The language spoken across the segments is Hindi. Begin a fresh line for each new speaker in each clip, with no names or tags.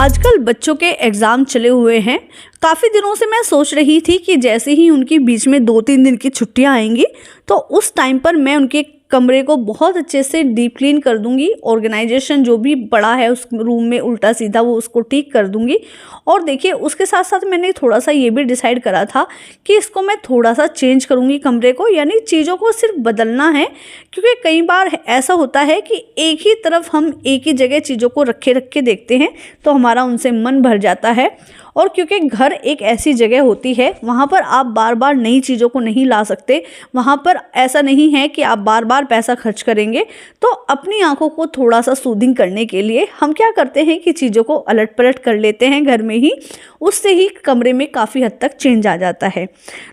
आजकल बच्चों के एग्ज़ाम चले हुए हैं। काफ़ी दिनों से मैं सोच रही थी कि जैसे ही उनकी बीच में 2-3 दिन की छुट्टियां आएंगी तो उस टाइम पर मैं उनके कमरे को बहुत अच्छे से डीप क्लीन कर दूंगी। ऑर्गेनाइजेशन जो भी पड़ा है उस रूम में उल्टा सीधा वो उसको ठीक कर दूंगी। और देखिए उसके साथ साथ मैंने थोड़ा सा ये भी डिसाइड करा था कि इसको मैं थोड़ा सा चेंज करूंगी कमरे को, यानी चीज़ों को सिर्फ बदलना है। क्योंकि कई बार ऐसा होता है कि एक ही तरफ हम एक ही जगह चीज़ों को रखे देखते हैं तो हमारा उनसे मन भर जाता है। और क्योंकि घर एक ऐसी जगह होती है वहाँ पर आप बार बार नई चीज़ों को नहीं ला सकते, वहाँ पर ऐसा नहीं है कि आप बार बार पैसा खर्च करेंगे। तो अपनी आंखों को थोड़ा सा सूदिंग करने के लिए हम क्या करते हैं कि चीज़ों को अलट पलट कर लेते हैं घर में ही, उससे ही कमरे में काफ़ी हद तक चेंज आ जाता है।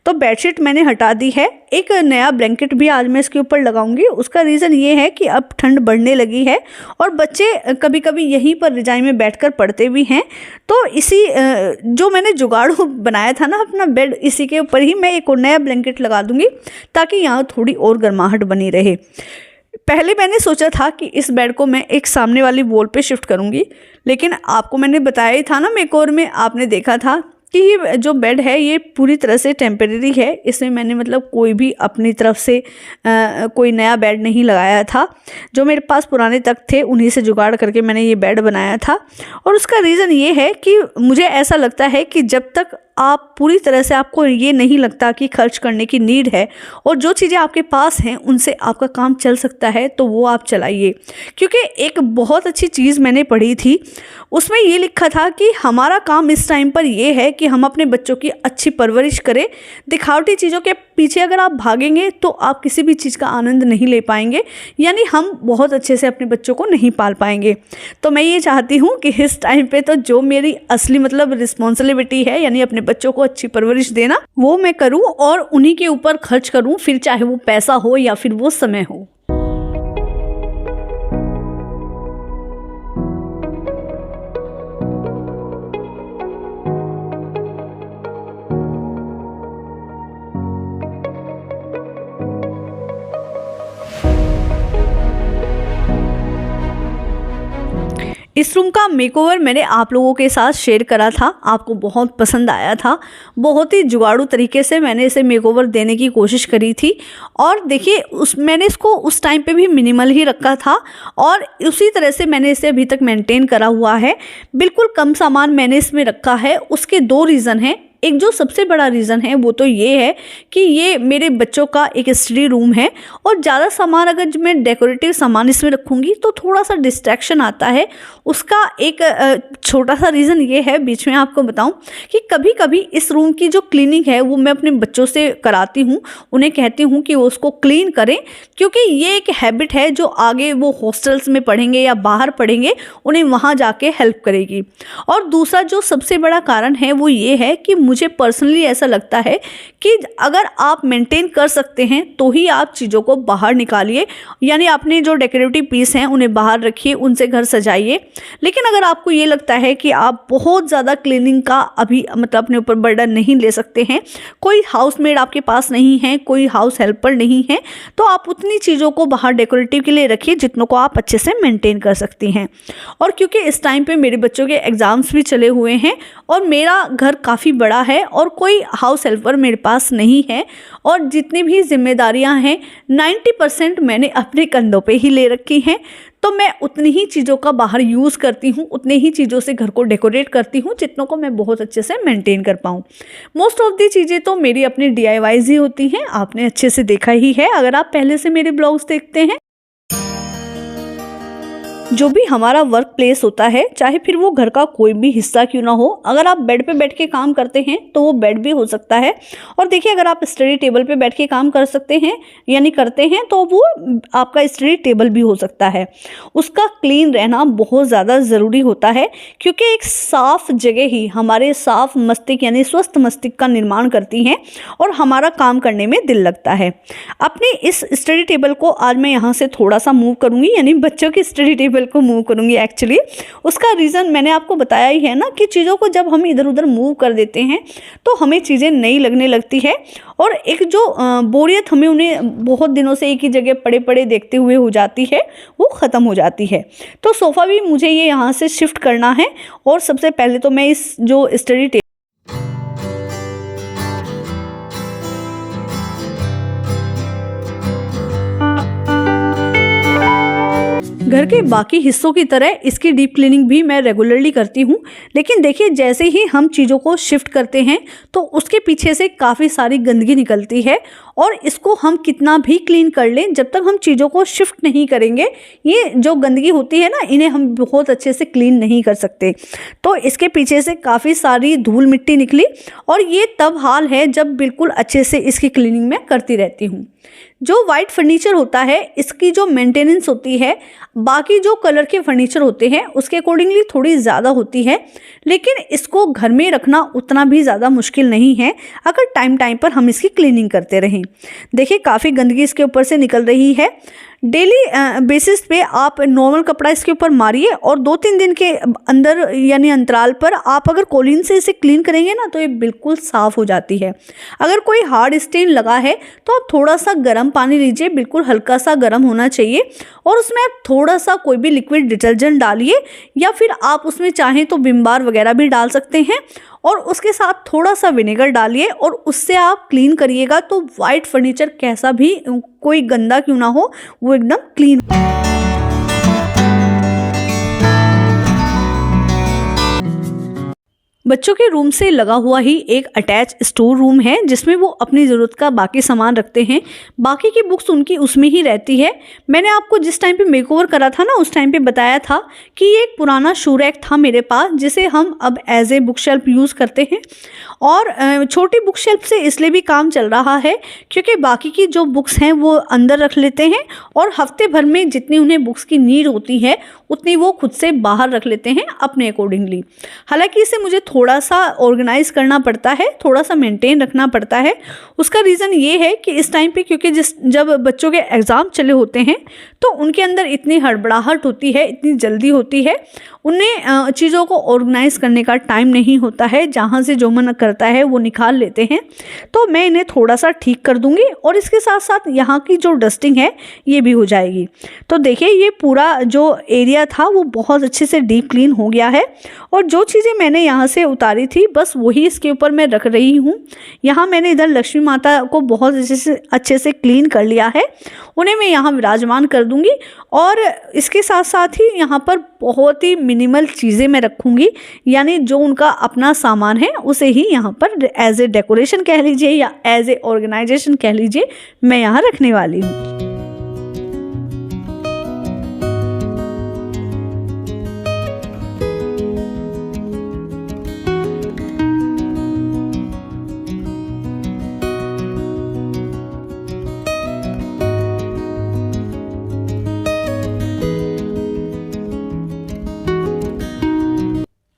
तो बेडशीट मैंने हटा दी है, एक नया ब्लैंकेट भी आज मैं इसके ऊपर लगाऊंगी। उसका रीज़न ये है कि अब ठंड बढ़ने लगी है और बच्चे कभी कभी यहीं पर रजाई में बैठकर पढ़ते भी हैं। तो इसी जो मैंने जुगाड़ बनाया था ना अपना बेड, इसी के ऊपर ही मैं एक और नया ब्लैंकेट लगा दूंगी ताकि यहाँ थोड़ी और गर्माहट बनी रहे। पहले मैंने सोचा था कि इस बेड को मैं एक सामने वाली वॉल पे शिफ्ट करूंगी, लेकिन आपको मैंने बताया ही था ना मेकओवर में, आपने देखा था कि ये जो बेड है ये पूरी तरह से टेम्परेरी है। इसमें मैंने मतलब कोई भी अपनी तरफ से कोई नया बेड नहीं लगाया था। जो मेरे पास पुराने तख्त थे उन्हीं से जुगाड़ करके मैंने ये बेड बनाया था। और उसका रीज़न ये है कि मुझे ऐसा लगता है कि जब तक आप पूरी तरह से, आपको ये नहीं लगता कि खर्च करने की नीड है और जो चीज़ें आपके पास हैं उनसे आपका काम चल सकता है, तो वो आप चलाइए। क्योंकि एक बहुत अच्छी चीज़ मैंने पढ़ी थी, उसमें ये लिखा था कि हमारा काम इस टाइम पर ये है कि हम अपने बच्चों की अच्छी परवरिश करें। दिखावटी चीज़ों के पीछे अगर आप भागेंगे तो आप किसी भी चीज़ का आनंद नहीं ले पाएंगे, यानी हम बहुत अच्छे से अपने बच्चों को नहीं पाल पाएंगे। तो मैं ये चाहती हूँ कि इस टाइम पे तो जो मेरी असली मतलब रिस्पॉन्सिबिलिटी है, यानी अपने बच्चों को अच्छी परवरिश देना, वो मैं करूँ और उन्हीं के ऊपर खर्च करूँ, फिर चाहे वो पैसा हो या फिर वो समय हो। इस रूम का मेकओवर मैंने आप लोगों के साथ शेयर करा था, आपको बहुत पसंद आया था। बहुत ही जुगाड़ू तरीके से मैंने इसे मेकओवर देने की कोशिश करी थी। और देखिए मैंने इसको उस टाइम पे भी मिनिमल ही रखा था और उसी तरह से मैंने इसे अभी तक मेंटेन करा हुआ है। बिल्कुल कम सामान मैंने इसमें रखा है। उसके 2 रीज़न हैं। एक जो सबसे बड़ा रीज़न है वो तो ये है कि ये मेरे बच्चों का एक स्टडी रूम है और ज़्यादा सामान अगर मैं डेकोरेटिव सामान इसमें रखूँगी तो थोड़ा सा डिस्ट्रैक्शन आता है। उसका एक छोटा सा रीज़न ये है, बीच में आपको बताऊं, कि कभी कभी इस रूम की जो क्लीनिंग है वो मैं अपने बच्चों से कराती हूँ। उन्हें कहती हूँ कि वो उसको क्लीन करें, क्योंकि ये एक हैबिट है जो आगे वो हॉस्टल्स में पढ़ेंगे या बाहर पढ़ेंगे उन्हें वहाँ जाके हेल्प करेगी। और दूसरा जो सबसे बड़ा कारण है वो ये है कि मुझे पर्सनली ऐसा लगता है कि अगर आप मेंटेन कर सकते हैं तो ही आप चीज़ों को बाहर निकालिए, यानी अपने जो डेकोरेटिव पीस हैं उन्हें बाहर रखिए, उनसे घर सजाइए। लेकिन अगर आपको ये लगता है कि आप बहुत ज़्यादा क्लीनिंग का अभी मतलब अपने ऊपर बर्डन नहीं ले सकते हैं, कोई हाउसमेड आपके पास नहीं है, कोई हाउस हेल्पर नहीं है, तो आप उतनी चीज़ों को बाहर डेकोरेटिव के लिए रखिए जितनों को आप अच्छे से मेंटेन कर सकती हैं। और क्योंकि इस टाइम पे मेरे बच्चों के एग्ज़ाम्स भी चले हुए हैं और मेरा घर काफ़ी बड़ा है और कोई हाउस हेल्पर मेरे पास नहीं है, और जितनी भी जिम्मेदारियां हैं 90% मैंने अपने कंधों पे ही ले रखी हैं, तो मैं उतनी ही चीज़ों का बाहर यूज़ करती हूँ, उतनी ही चीज़ों से घर को डेकोरेट करती हूँ जितनों को मैं बहुत अच्छे से मेंटेन कर पाऊँ। मोस्ट ऑफ दी चीज़ें तो मेरी अपनी DIYs ही होती हैं, आपने अच्छे से देखा ही है अगर आप पहले से मेरे ब्लॉग्स देखते हैं। जो भी हमारा वर्क प्लेस होता है, चाहे फिर वो घर का कोई भी हिस्सा क्यों ना हो, अगर आप बेड पे बैठ के काम करते हैं तो वो बेड भी हो सकता है। और देखिए अगर आप स्टडी टेबल पे बैठ के काम कर सकते हैं यानी करते हैं तो वो आपका स्टडी टेबल भी हो सकता है। उसका क्लीन रहना बहुत ज़्यादा ज़रूरी होता है, क्योंकि एक साफ़ जगह ही हमारे साफ मस्तिष्क यानी स्वस्थ मस्तिष्क का निर्माण करती हैं और हमारा काम करने में दिल लगता है। अपने इस स्टडी टेबल को आज मैं यहाँ से थोड़ा सा मूव करूँगी, यानी बच्चों की स्टडी टेबल टेबल को मूव करूँगी। एक्चुअली उसका रीज़न मैंने आपको बताया ही है ना कि चीज़ों को जब हम इधर उधर मूव कर देते हैं तो हमें चीज़ें नई लगने लगती है और एक जो बोरियत हमें उन्हें बहुत दिनों से एक ही जगह पड़े पड़े देखते हुए हो जाती है वो ख़त्म हो जाती है। तो सोफ़ा भी मुझे ये यहाँ से शिफ्ट करना है और सबसे पहले तो मैं इस जो स्टडी टेबल घर के बाकी हिस्सों की तरह इसकी डीप क्लीनिंग भी मैं रेगुलरली करती हूँ। लेकिन देखिए जैसे ही हम चीज़ों को शिफ्ट करते हैं तो उसके पीछे से काफ़ी सारी गंदगी निकलती है और इसको हम कितना भी क्लीन कर लें, जब तक हम चीज़ों को शिफ्ट नहीं करेंगे ये जो गंदगी होती है ना इन्हें हम बहुत अच्छे से क्लीन नहीं कर सकते। तो इसके पीछे से काफ़ी सारी धूल मिट्टी निकली और ये तब हाल है जब बिल्कुल अच्छे से इसकी क्लीनिंग मैं करती रहती हूँ। जो वाइट फर्नीचर होता है इसकी जो मेंटेनेंस होती है बाकी जो कलर के फर्नीचर होते हैं उसके अकॉर्डिंगली थोड़ी ज़्यादा होती है, लेकिन इसको घर में रखना उतना भी ज़्यादा मुश्किल नहीं है अगर टाइम टाइम पर हम इसकी क्लीनिंग करते रहें। देखिए काफ़ी गंदगी इसके ऊपर से निकल रही है। डेली बेसिस पे आप नॉर्मल कपड़ा इसके ऊपर मारिए और 2-3 दिन के अंदर यानी अंतराल पर आप अगर कोलिन से इसे क्लीन करेंगे ना तो ये बिल्कुल साफ़ हो जाती है। अगर कोई हार्ड स्टेन लगा है तो आप थोड़ा सा गर्म पानी लीजिए, बिल्कुल हल्का सा गर्म होना चाहिए और उसमें आप थोड़ा सा कोई भी लिक्विड डिटर्जेंट डालिए या फिर आप उसमें चाहें तो विम बार वगैरह भी डाल सकते हैं और उसके साथ थोड़ा सा विनेगर डालिए और उससे आप क्लीन करिएगा तो वाइट फर्नीचर कैसा भी कोई गंदा क्यों ना हो वो एकदम क्लीन। बच्चों के रूम से लगा हुआ ही एक अटैच स्टोर रूम है जिसमें वो अपनी ज़रूरत का बाकी सामान रखते हैं। बाकी की बुक्स उनकी उसमें ही रहती है। मैंने आपको जिस टाइम पे मेकओवर करा था ना उस टाइम पे बताया था कि ये एक पुराना शू रैक था मेरे पास जिसे हम अब as a book shelf use करते हैं और छोटी बुक शेल्फ से इसलिए भी काम चल रहा है क्योंकि बाकी की जो बुक्स हैं वो अंदर रख लेते हैं और हफ्ते भर में जितनी उन्हें बुक्स की नीड होती है उतनी वो खुद से बाहर रख लेते हैं अपने अकॉर्डिंगली। हालांकि इसे मुझे थोड़ा सा ऑर्गेनाइज करना पड़ता है, थोड़ा सा मेंटेन रखना पड़ता है। उसका रीज़न ये है कि इस टाइम पे क्योंकि जब बच्चों के एग्ज़ाम चले होते हैं तो उनके अंदर इतनी हड़बड़ाहट होती है, इतनी जल्दी होती है, उन्हें चीज़ों को ऑर्गेनाइज करने का टाइम नहीं होता है, जहाँ से जो मन करता है वो निकाल लेते हैं। तो मैं इन्हें थोड़ा सा ठीक कर दूंगी और इसके साथ साथ यहाँ की जो डस्टिंग है ये भी हो जाएगी। तो देखिए ये पूरा जो एरिया था वो बहुत अच्छे से डीप क्लीन हो गया है और जो चीज़ें मैंने यहाँ से उतारी थी बस वही इसके ऊपर मैं रख रही हूँ। यहाँ मैंने इधर लक्ष्मी माता को बहुत अच्छे से क्लीन कर लिया है, उन्हें मैं यहाँ विराजमान कर दूँगी और इसके साथ साथ ही यहाँ पर बहुत ही मिनिमल चीज़ें मैं रखूँगी, यानी जो उनका अपना सामान है उसे ही यहाँ पर एज ए डेकोरेशन कह लीजिए या एज ए ऑर्गेनाइजेशन कह लीजिए मैं यहाँ रखने वाली हूँ।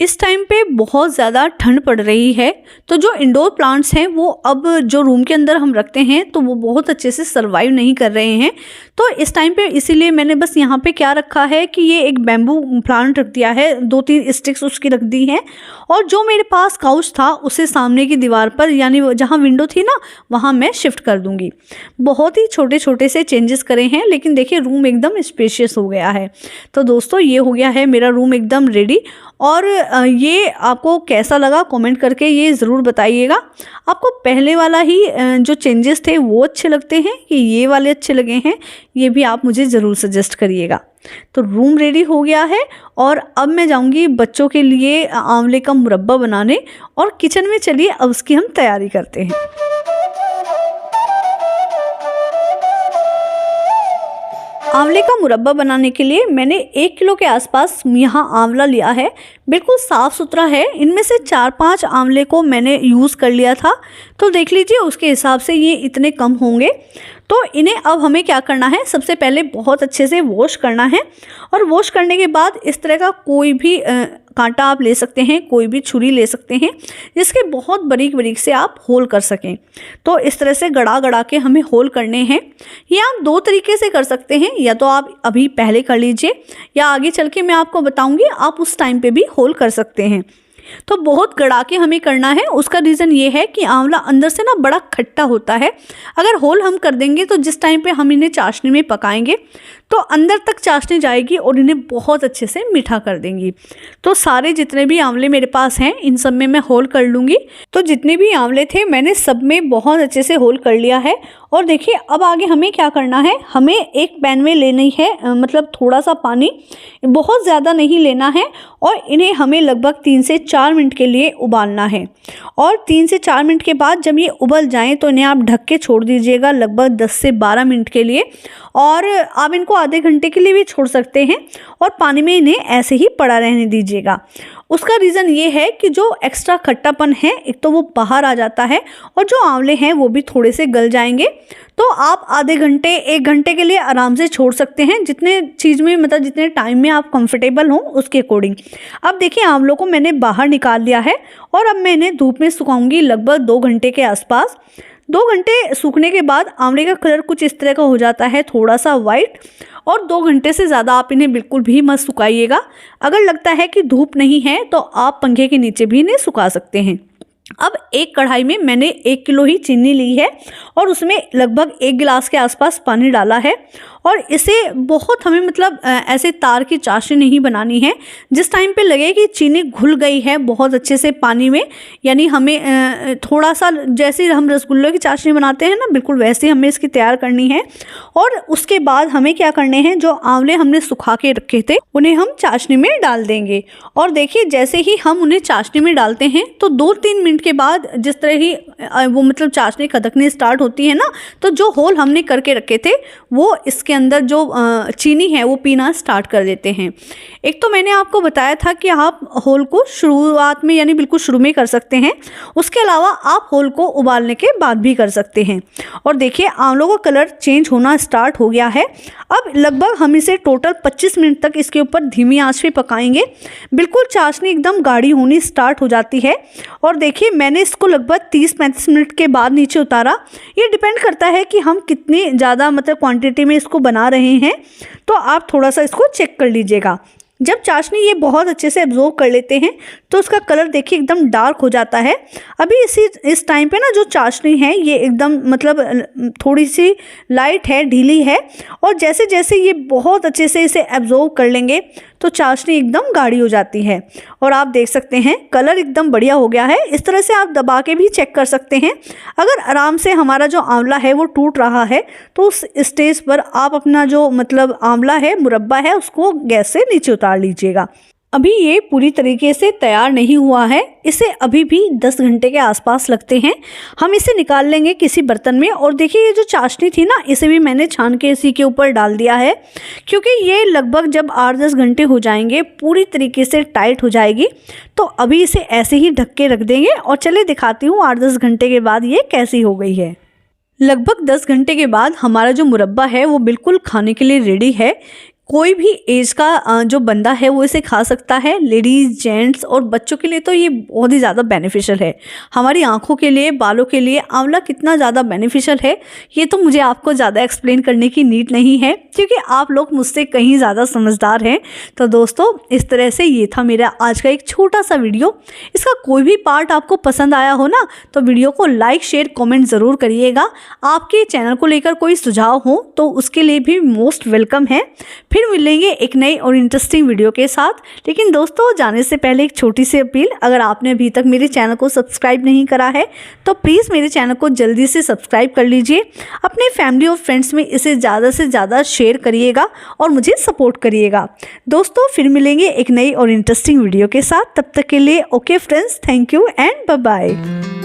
इस टाइम पे बहुत ज़्यादा ठंड पड़ रही है तो जो इंडोर प्लांट्स हैं वो अब जो रूम के अंदर हम रखते हैं तो वो बहुत अच्छे से सर्वाइव नहीं कर रहे हैं। तो इस टाइम पे इसीलिए मैंने बस यहाँ पे क्या रखा है कि ये एक बैम्बू प्लांट रख दिया है, 2-3 स्टिक्स उसकी रख दी हैं और जो मेरे पास काउच था उसे सामने की दीवार पर यानी जहाँ विंडो थी ना वहाँ मैं शिफ्ट कर दूँगी। बहुत ही छोटे छोटे से चेंजेस करे हैं लेकिन देखिए रूम एकदम स्पेशियस हो गया है। तो दोस्तों ये हो गया है मेरा रूम एकदम रेडी और ये आपको कैसा लगा कमेंट करके ये ज़रूर बताइएगा। आपको पहले वाला ही जो चेंजेस थे वो अच्छे लगते हैं कि ये वाले अच्छे लगे हैं, ये भी आप मुझे ज़रूर सजेस्ट करिएगा। तो रूम रेडी हो गया है और अब मैं जाऊंगी बच्चों के लिए आंवले का मुरब्बा बनाने और किचन में चलिए अब उसकी हम तैयारी करते हैं। आंवले का मुरब्बा बनाने के लिए मैंने 1 किलो के आसपास यहाँ आंवला लिया है, बिल्कुल साफ़ सुथरा है। इनमें से 4-5 आंवले को मैंने यूज़ कर लिया था तो देख लीजिए उसके हिसाब से ये इतने कम होंगे। तो इन्हें अब हमें क्या करना है, सबसे पहले बहुत अच्छे से वॉश करना है। और वॉश करने के बाद इस तरह का कोई भी कांटा आप ले सकते हैं, कोई भी छुरी ले सकते हैं जिसके बहुत बारीक बारीक से आप होल कर सकें। तो इस तरह से गड़ा गड़ा के हमें होल करने हैं। ये आप दो तरीके से कर सकते हैं, या तो आप अभी पहले कर लीजिए या आगे चल के मैं आपको बताऊंगी, आप उस टाइम पे भी होल कर सकते हैं। तो बहुत गड़ा के हमें करना है। उसका रीज़न ये है कि आंवला अंदर से ना बड़ा खट्टा होता है। अगर होल हम कर देंगे तो जिस टाइम पे हम इन्हें चाशनी में पकाएंगे तो अंदर तक चाशनी जाएगी और इन्हें बहुत अच्छे से मीठा कर देंगी। तो सारे जितने भी आंवले मेरे पास हैं इन सब में मैं होल कर लूँगी। तो जितने भी आंवले थे मैंने सब में बहुत अच्छे से होल कर लिया है। और देखिए अब आगे हमें क्या करना है, हमें एक पैन में लेनी है मतलब थोड़ा सा पानी, बहुत ज़्यादा नहीं लेना है। और इन्हें हमें लगभग 3 से 4 मिनट के लिए उबालना है। और 3 से 4 मिनट के बाद जब ये उबल जाएं तो इन्हें आप ढक के छोड़ दीजिएगा लगभग 10 से 12 मिनट के लिए। और आप इनको आधे घंटे के लिए भी छोड़ सकते हैं और पानी में इन्हें ऐसे ही पड़ा रहने दीजिएगा। उसका रीज़न ये है कि जो एक्स्ट्रा खट्टापन है एक तो वो बाहर आ जाता है और जो आंवले हैं वो भी थोड़े से गल जाएंगे। तो आप आधे घंटे 1 घंटे के लिए आराम से छोड़ सकते हैं, जितने चीज़ में मतलब जितने टाइम में आप कंफर्टेबल हों उसके अकॉर्डिंग। अब देखिए आंवलों को मैंने बाहर निकाल लिया है और अब मैं इन्हें धूप में सुखाऊंगी लगभग 2 घंटे के आसपास। 2 घंटे सूखने के बाद आंवले का कलर कुछ इस तरह का हो जाता है, थोड़ा सा वाइट। और 2 घंटे से ज़्यादा आप इन्हें बिल्कुल भी मत सुखाइएगा। अगर लगता है कि धूप नहीं है तो आप पंखे के नीचे भी इन्हें सुखा सकते हैं। अब एक कढ़ाई में मैंने 1 किलो ही चीनी ली है और उसमें लगभग 1 गिलास के आसपास पानी डाला है। और इसे बहुत हमें मतलब ऐसे तार की चाशनी नहीं बनानी है। जिस टाइम पे लगे कि चीनी घुल गई है बहुत अच्छे से पानी में, यानी हमें थोड़ा सा जैसे हम रसगुल्ले की चाशनी बनाते हैं ना, बिल्कुल वैसे हमें इसकी तैयार करनी है। और उसके बाद हमें क्या करने हैं, जो आंवले हमने सुखा के रखे थे उन्हें हम चाशनी में डाल देंगे। और देखिए जैसे ही हम उन्हें चाशनी में डालते हैं तो 2-3 मिनट के बाद जिस तरह ही वो मतलब चाशनी खदकनी स्टार्ट होती है ना, तो जो होल हमने करके रखे थे वो इसके अंदर जो चीनी है वो पीना स्टार्ट कर देते हैं। एक तो मैंने आपको बताया था कि आप होल को शुरुआत में यानी बिल्कुल शुरू में कर सकते हैं, उसके अलावा आप होल को उबालने के बाद भी कर सकते हैं। और देखिए आंवलों का कलर चेंज होना स्टार्ट हो गया है। अब लगभग हम इसे टोटल 25 मिनट तक इसके ऊपर धीमी आंच पे पकाएंगे। बिल्कुल चाशनी एकदम गाढ़ी होनी स्टार्ट हो जाती है। और देखिए मैंने इसको लगभग 30-35 मिनट के बाद नीचे उतारा। ये डिपेंड करता है कि हम कितनी ज़्यादा मतलब क्वांटिटी में इसको बना रहे हैं, तो आप थोड़ा सा इसको चेक कर लीजिएगा। जब चाशनी ये बहुत अच्छे से एब्जॉर्ब कर लेते हैं तो उसका कलर देखिए एकदम डार्क हो जाता है। अभी इस टाइम पे ना जो चाशनी है ये एकदम मतलब थोड़ी सी लाइट है, ढीली है। और जैसे जैसे ये बहुत अच्छे से इसे एब्जॉर्ब कर लेंगे तो चाशनी एकदम गाढ़ी हो जाती है। और आप देख सकते हैं कलर एकदम बढ़िया हो गया है। इस तरह से आप दबा के भी चेक कर सकते हैं। अगर आराम से हमारा जो आंवला है वो टूट रहा है तो उस स्टेज पर आप अपना जो मतलब आंवला है, मुरब्बा है, उसको गैस से नीचे उतार लीजिएगा। अभी ये पूरी तरीके से तैयार नहीं हुआ है, इसे अभी भी 10 घंटे के आसपास लगते हैं। हम इसे निकाल लेंगे किसी बर्तन में। और देखिए ये जो चाशनी थी ना, इसे भी मैंने छान के इसी के ऊपर डाल दिया है, क्योंकि ये लगभग जब 8-10 घंटे हो जाएंगे पूरी तरीके से टाइट हो जाएगी। तो अभी इसे ऐसे ही ढक के रख देंगे और चले दिखाती हूँ 8-10 घंटे के बाद ये कैसी हो गई है। लगभग 10 घंटे के बाद हमारा जो मुरब्बा है वो बिल्कुल खाने के लिए रेडी है। कोई भी एज का जो बंदा है वो इसे खा सकता है, लेडीज़, जेंट्स और बच्चों के लिए तो ये बहुत ही ज़्यादा बेनिफिशियल है। हमारी आंखों के लिए, बालों के लिए आंवला कितना ज़्यादा बेनिफिशियल है ये तो मुझे आपको ज़्यादा एक्सप्लेन करने की नीड नहीं है, क्योंकि आप लोग मुझसे कहीं ज़्यादा समझदार हैं। तो दोस्तों इस तरह से ये था मेरा आज का एक छोटा सा वीडियो। इसका कोई भी पार्ट आपको पसंद आया हो ना तो वीडियो को लाइक, शेयर, कॉमेंट ज़रूर करिएगा। आपके चैनल को लेकर कोई सुझाव हो तो उसके लिए भी मोस्ट वेलकम है। फिर मिलेंगे एक नई और इंटरेस्टिंग वीडियो के साथ। लेकिन दोस्तों जाने से पहले एक छोटी सी अपील, अगर आपने अभी तक मेरे चैनल को सब्सक्राइब नहीं करा है तो प्लीज़ मेरे चैनल को जल्दी से सब्सक्राइब कर लीजिए। अपने फैमिली और फ्रेंड्स में इसे ज़्यादा से ज़्यादा शेयर करिएगा और मुझे सपोर्ट करिएगा। दोस्तों फिर मिलेंगे एक नई और इंटरेस्टिंग वीडियो के साथ। तब तक के लिए okay friends, thank you and bye bye.